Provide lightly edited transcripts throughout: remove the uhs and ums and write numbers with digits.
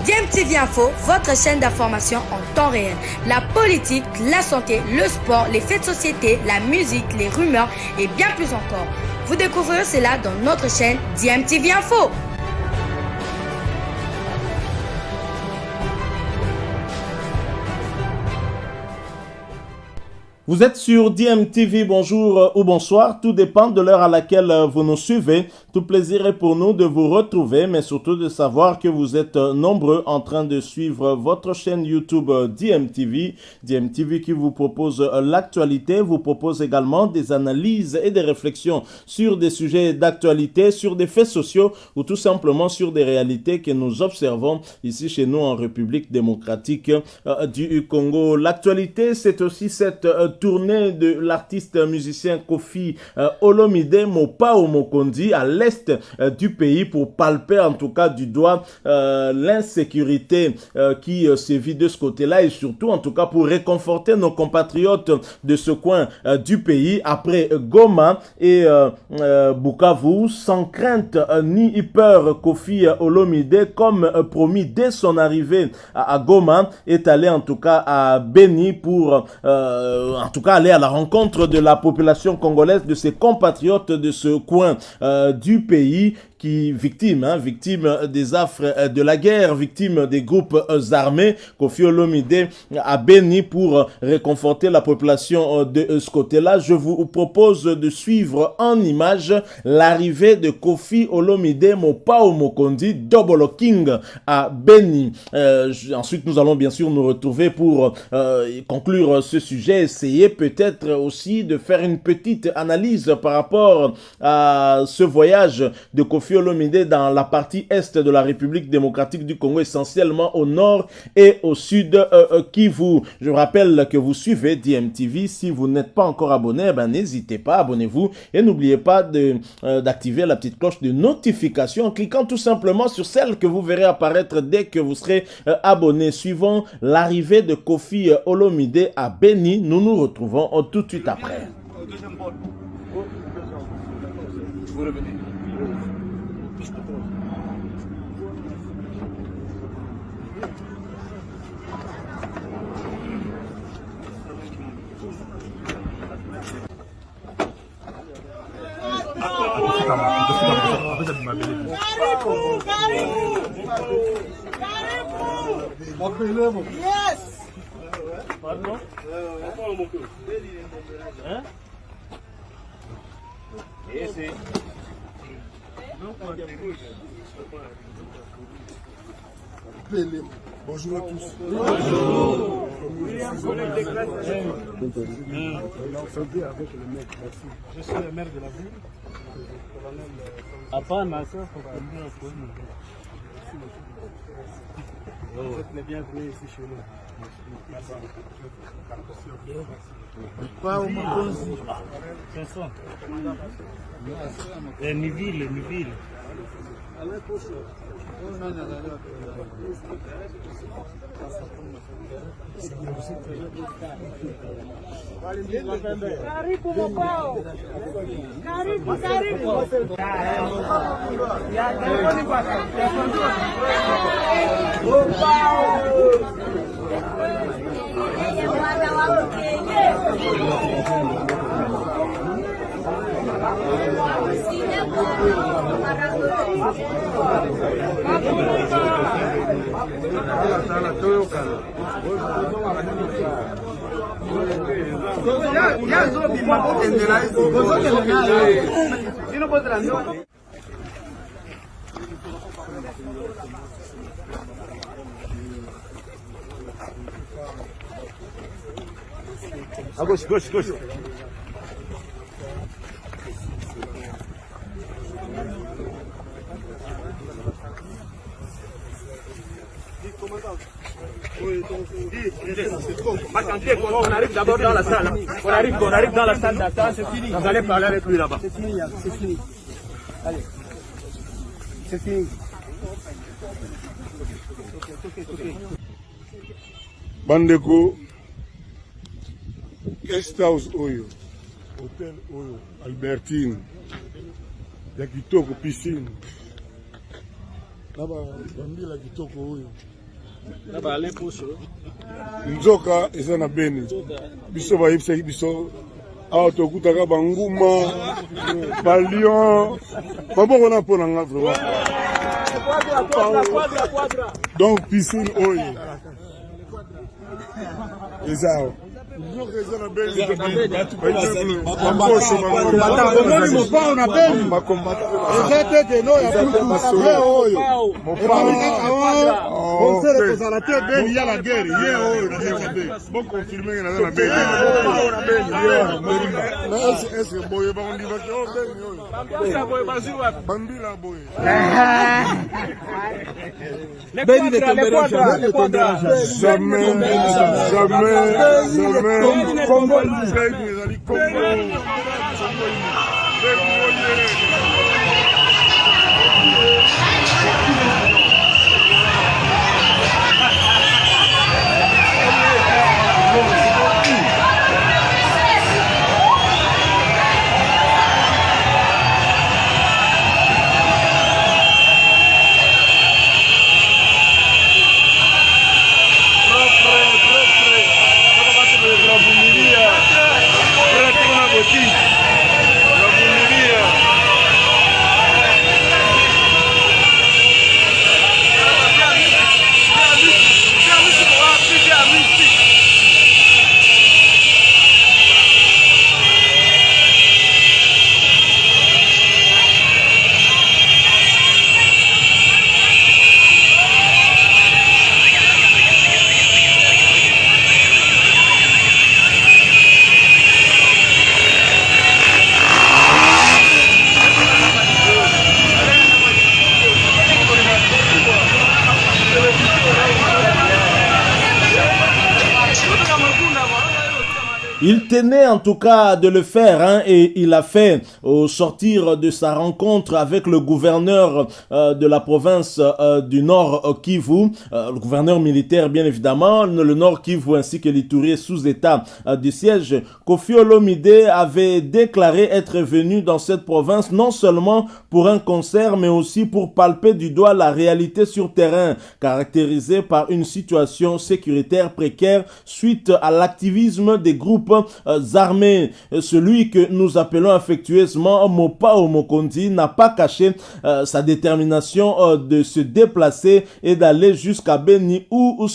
DMTV Info, votre chaîne d'information en temps réel. La politique, la santé, le sport, les faits de société, la musique, les rumeurs et bien plus encore. Vous découvrirez cela dans notre chaîne DMTV Info. Vous êtes sur DMTV, bonjour ou bonsoir, tout dépend de l'heure à laquelle vous nous suivez. Tout plaisir est pour nous de vous retrouver, mais surtout de savoir que vous êtes nombreux en train de suivre votre chaîne YouTube DMTV. DMTV qui vous propose l'actualité, vous propose également des analyses et des réflexions sur des sujets d'actualité, sur des faits sociaux ou tout simplement sur des réalités que nous observons ici chez nous en République démocratique du Congo. L'actualité, c'est aussi cette tournée de l'artiste musicien Koffi Olomide Mopao Mokondi à l'est du pays pour palper en tout cas du doigt l'insécurité qui sévit de ce côté-là et surtout en tout cas pour réconforter nos compatriotes de ce coin du pays après Goma et Bukavu sans crainte ni peur. Koffi Olomide, comme promis dès son arrivée à Goma, est allé en tout cas à Beni pour en tout cas aller à la rencontre de la population congolaise, de ses compatriotes de ce coin du pays qui victime des affres de la guerre, victime des groupes armés. Koffi Olomide a béni pour réconforter la population de ce côté-là. Je vous propose de suivre en images l'arrivée de Koffi Olomide Mopao Mokondi Double King à Beni. Ensuite, nous allons bien sûr nous retrouver pour conclure ce sujet, essayer peut-être aussi de faire une petite analyse par rapport à ce voyage de Koffi Olomide dans la partie est de la République démocratique du Congo, essentiellement au nord et au sud Kivu. Je vous rappelle que vous suivez DMTV. Si vous n'êtes pas encore abonné, n'hésitez pas, abonnez-vous et n'oubliez pas d'activer la petite cloche de notification en cliquant tout simplement sur celle que vous verrez apparaître dès que vous serez abonné. Suivant l'arrivée de Koffi Olomide à Beni, nous nous retrouvons tout de suite après. Vous revenez. Yes. Pardon? Hein? Esse. Bonjour à tous. Bonjour. Je suis le maire de la ville. Vous êtes les bienvenus ici chez nous. Pas au Mokonzi. C'est ça. Niville. Karibu Mopao. Karibu. À gauche. On arrive d'abord dans la salle. On arrive dans la salle d'attente. Vous allez parler avec lui là-bas. C'est fini. Allez. C'est fini. Bandeko, guest house oyo, hotel oyo, Albertine, ya kitoko piscine. Na bambila kitoko oyo, nzoka eza na beni biso bayebisaki biso awa tokutaka banguma balion maboko na mpo na nga vraiment donc piscine oyo eza awa nzoka eza na beni eza tete no ya putu ye oyo konsere kozala te beni ya la guerre ye oyo nabenga te bokonfirme naza na beni eske boye bakondimaki o beni oyo bambila boye Beni ne tombera jamais. Jamais. Congo, Il tenait en tout cas de le faire, hein, et il a fait au sortir de sa rencontre avec le gouverneur de la province du Nord Kivu, le gouverneur militaire bien évidemment, le Nord Kivu ainsi que l'Ituri sous état du siège. Koffi Olomide avait déclaré être venu dans cette province non seulement pour un concert mais aussi pour palper du doigt la réalité sur terrain, caractérisée par une situation sécuritaire précaire suite à l'activisme des groupes armés. Celui que nous appelons affectueusement Mopao Mokonzi n'a pas caché sa détermination de se déplacer et d'aller jusqu'à Beni où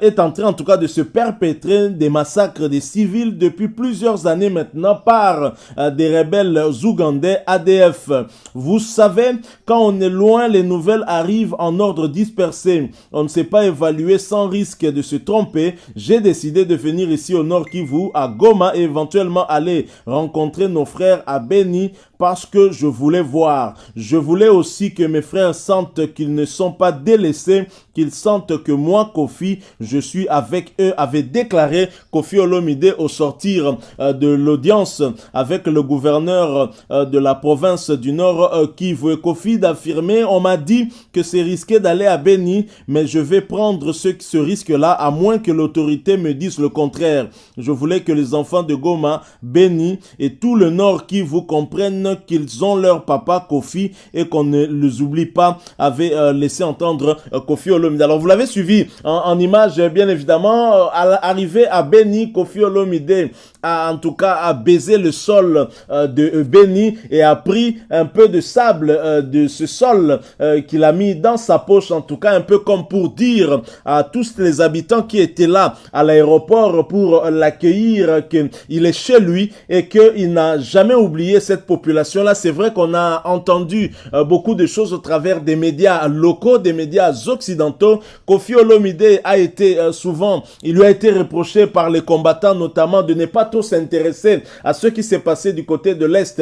est en train en tout cas de se perpétrer des massacres des civils depuis plusieurs années maintenant par des rebelles ougandais ADF. Vous savez, quand on est loin, les nouvelles arrivent en ordre dispersé. On ne sait pas évaluer sans risque de se tromper. J'ai décidé de venir ici au Nord Kivu, à Goma, et éventuellement aller rencontrer nos frères à Beni parce que je voulais voir. Je voulais aussi que mes frères sentent qu'ils ne sont pas délaissés, qu'ils sentent que moi, Koffi, je suis avec eux, avait déclaré Koffi Olomide au sortir de l'audience avec le gouverneur de la province du Nord Kivu. Koffi d'affirmer, on m'a dit que c'est risqué d'aller à Beni, mais je vais prendre ce risque-là à moins que l'autorité me dise le contraire. Je voulais que les enfants de Goma, Beni et tout le Nord Kivu comprennent qu'ils ont leur papa Koffi et qu'on ne les oublie pas, avait laissé entendre Koffi Olomide. Alors vous l'avez suivi en image bien évidemment, arrivé à Beni, Koffi Olomide a en tout cas a baisé le sol de Beni et a pris un peu de sable de ce sol qu'il a mis dans sa poche, en tout cas un peu comme pour dire à tous les habitants qui étaient là à l'aéroport pour l'accueillir qu'il est chez lui et qu'il n'a jamais oublié cette population-là. C'est vrai qu'on a entendu beaucoup de choses au travers des médias locaux, des médias occidentaux. Koffi Olomide a été souvent, il lui a été reproché par les combattants notamment de ne pas s'intéresser à ce qui s'est passé du côté de l'Est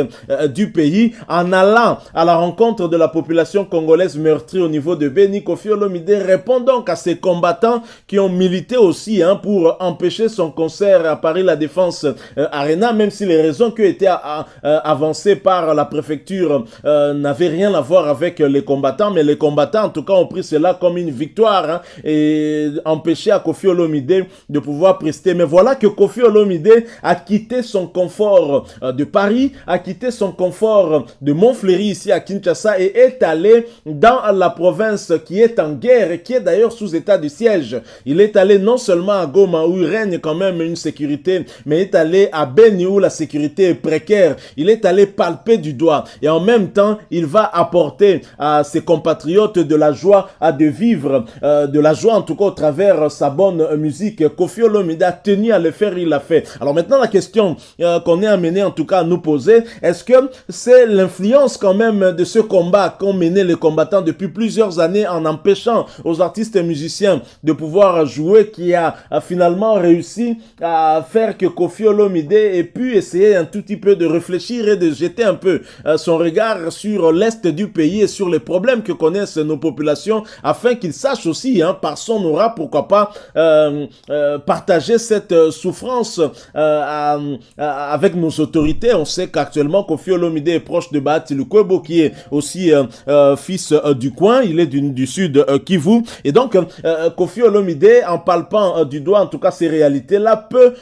du pays en allant à la rencontre de la population congolaise meurtrie au niveau de Beni. Koffi Olomide répond donc à ces combattants qui ont milité aussi pour empêcher son concert à Paris La Défense Arena, même si les raisons qui ont été avancées par la préfecture n'avait rien à voir avec les combattants, mais les combattants en tout cas ont pris cela comme une victoire, hein, et empêché à Koffi Olomide de pouvoir prester. Mais voilà que Koffi Olomide a quitté son confort de Paris, a quitté son confort de Montfleury ici à Kinshasa et est allé dans la province qui est en guerre et qui est d'ailleurs sous état de siège. Il est allé non seulement à Goma où il règne quand même une sécurité, mais est allé à Beni où la sécurité est précaire. Il est allé palper du doigt et en même temps il va apporter à ses compatriotes de la joie de vivre, de la joie en tout cas au travers sa bonne musique. Koffi Olomide a tenu à le faire, il l'a fait. Alors maintenant la question qu'on est amené en tout cas à nous poser, est-ce que c'est l'influence quand même de ce combat qu'ont mené les combattants depuis plusieurs années en empêchant aux artistes et musiciens de pouvoir jouer qui a finalement réussi à faire que Koffi Olomide ait pu essayer un tout petit peu de réfléchir et de jeter un peu son regard sur l'est du pays et sur les problèmes que connaissent nos populations afin qu'ils sachent aussi, hein, par son aura, pourquoi pas partager cette souffrance avec nos autorités. On sait qu'actuellement Koffi Olomide est proche de Bahati Lukwebo qui est aussi fils du coin, il est du sud Kivu et donc Koffi Olomide en palpant du doigt en tout cas ces réalités-là peut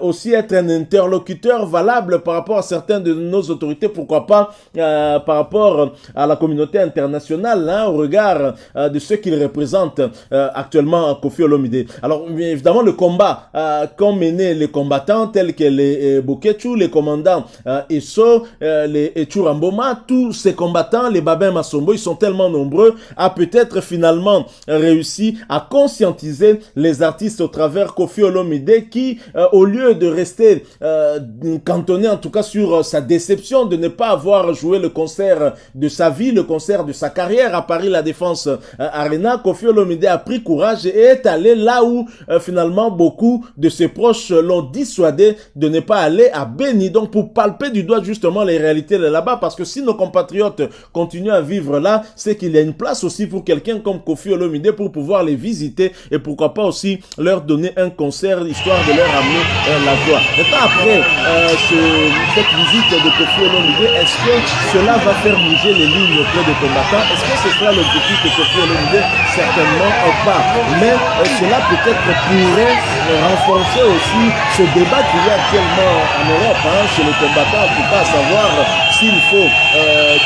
aussi être un interlocuteur valable par rapport à certaines de nos autorités, pourquoi pas par rapport à la communauté internationale, hein, au regard de ce qu'il représente actuellement Koffi Olomide. Alors évidemment le combat qu'ont mené les combattants tels que les Bokechu, les commandants Eso, les Echuramboma, tous ces combattants, les Babin Masombo, ils sont tellement nombreux à peut-être finalement réussi à conscientiser les artistes au travers Koffi Olomide qui, au lieu de rester cantonné en tout cas sur sa déception de ne pas avoir joué le concert de sa vie, le concert de sa carrière à Paris La Défense Arena, Koffi Olomide a pris courage et est allé là où finalement beaucoup de ses proches l'ont dissuadé de ne pas aller à Beni, donc pour palper du doigt justement les réalités de là-bas, parce que si nos compatriotes continuent à vivre là, c'est qu'il y a une place aussi pour quelqu'un comme Koffi Olomide pour pouvoir les visiter et pourquoi pas aussi leur donner un concert histoire de leur amener la joie. Maintenant après cette visite de Koffi Olomide, est-ce que cela va faire bouger les lignes auprès des combattants? Est-ce que ce sera l'objectif de Koffi Olomide? Certainement pas, mais cela peut-être pourrait renforcer aussi ce débat qu'il y a actuellement en Europe, hein, chez les combattants, en tout cas à savoir s'il faut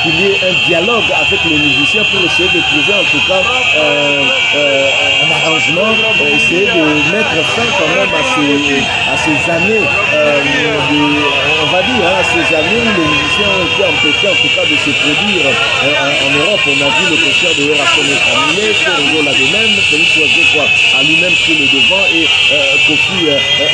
qu'il y ait un dialogue avec les musiciens pour essayer de trouver en tout cas un arrangement, essayer de mettre fin quand même à ces années on va dire, hein, ces années où les musiciens ont été empêchés en tout cas de se produire en Europe. On a vu le concert de Erason Kamile, Forongo l'a de même, Félix Ouazekwa a lui-même pris le devant et Koffi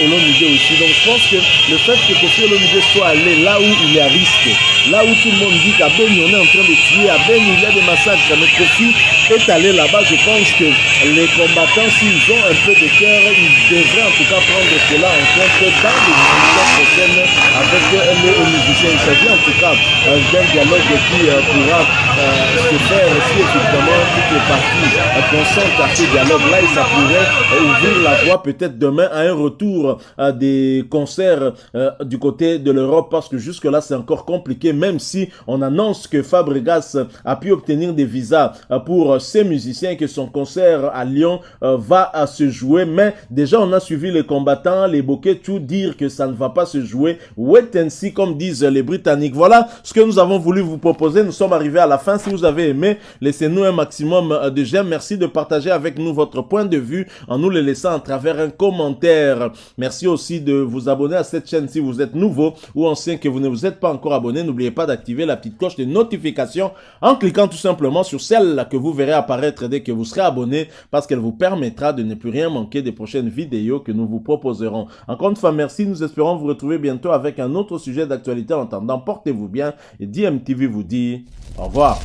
Olomide aussi. Donc je pense que le fait que Koffi Olomide soit allé là où il est à risque, là où tout le monde dit qu'à Beni on est en train de tuer, à Beni il y a des massacres, mais Koffi est allé là-bas, je pense que les combattants, s'ils ont un peu de cœur, ils devraient en tout cas prendre cela en compte dans les discussions prochaines avec les musiciens. Il s'agit en tout cas d'un dialogue qui pourra se faire si effectivement toutes les parties consentent à ce dialogue-là et ça pourrait ouvrir la voie peut-être demain à un retour des concerts du côté de l'Europe, parce que jusque-là c'est encore compliqué, même si on annonce que Fabregas a pu obtenir des visas pour ses musiciens et que son concert à Lyon va se jouer, mais déjà on a suivi les combattants, les Bokechu dire que ça ne va pas se jouer. Wait and see, comme disent les Britanniques. Voilà ce que nous avons voulu vous proposer. Nous sommes arrivés à la fin. Si vous avez aimé, laissez-nous un maximum de j'aime. Merci de partager avec nous votre point de vue en nous le laissant à travers un commentaire. Merci aussi de vous abonner à cette chaîne si vous êtes nouveau ou ancien que vous ne vous êtes pas encore abonné. N'oubliez pas d'activer la petite cloche de notification en cliquant tout simplement sur celle que vous verrez apparaître dès que vous serez abonné, parce qu'elle vous permettra de ne plus rien manquer des prochaines vidéos que nous vous proposerons. Encore une fois, merci. Nous espérons vous retrouver bientôt avec un autre sujet d'actualité. En attendant, portez-vous bien et DMTV vous dit au revoir.